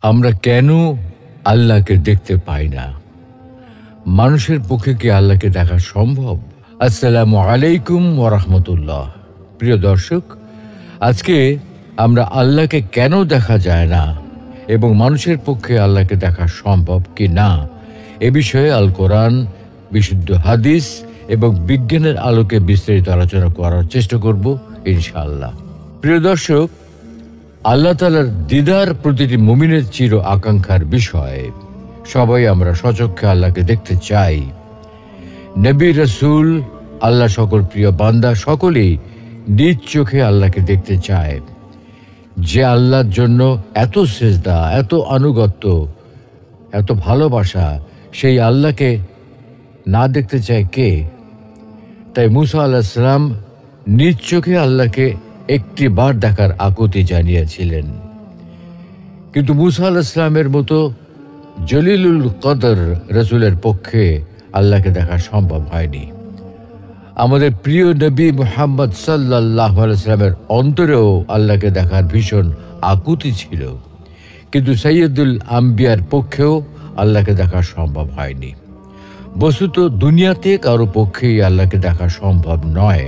আমরা কেন আল্লাহকে দেখতে পাই না? মানুষের পক্ষে কি আল্লাহকে দেখা সম্ভব? আসসালামু আলাইকুম ওয়া রাহমাতুল্লাহ। প্রিয় দর্শক, আজকে আমরা আল্লাহকে কেন দেখা যায় না এবং মানুষের পক্ষে আল্লাহকে দেখা সম্ভব কি না, এ বিষয়ে আল কোরআন, বিশুদ্ধ হাদিস এবং বিজ্ঞানের আলোকে বিস্তারিত আলোচনা করার চেষ্টা করব ইনশাআল্লাহ। প্রিয় দর্শক, আল্লাহ তাআলার দিদার প্রতিটি মুমিনের চির আকাঙ্ক্ষার বিষয়। সবাই আমরা স্বচক্ষে আল্লাহকে দেখতে চাই। নবী, রাসূল, আল্লাহ সকল প্রিয় বান্দা সকলেই নিজ চোখে আল্লাহকে দেখতে চায়। যে আল্লাহর জন্য এত সিজদা, এত আনুগত্য, এত ভালোবাসা, সেই আল্লাহকে না দেখতে চায় কে? তাই মুসা আলাইহিস সালাম নিজ চোখে আল্লাহকে একটি বার দেখার আকুতি জানিয়েছিলেন। কিন্তু মুসা আলাইহিস সালামের মতো জলিলুল কদর রাসূলের পক্ষে আল্লাহকে দেখা সম্ভব হয়নি। আমাদের প্রিয় নবী মুহাম্মদ সাল্লাল্লাহু আলাইহি সাল্লামের অন্তরেও আল্লাহকে দেখার ভীষণ আকুতি ছিল, কিন্তু সাইয়্যিদুল আম্বিয়ার পক্ষেও আল্লাহকে দেখা সম্ভব হয়নি। বস্তুত দুনিয়াতে কারো পক্ষেই আল্লাহকে দেখা সম্ভব নয়।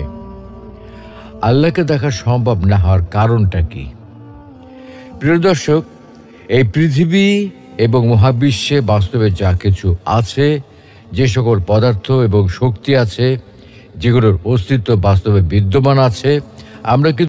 আল্লাহকে দেখা সম্ভব না হওয়ার কারণটা কি? প্রিয় দর্শক, এই পৃথিবী এবং মহাবিশ্বে বাস্তবে যা কিছু আছে, যে সকল পদার্থ এবং শক্তি আছে, যেগুলোর অস্তিত্ব বাস্তবে বিদ্যমান আছে, আমরা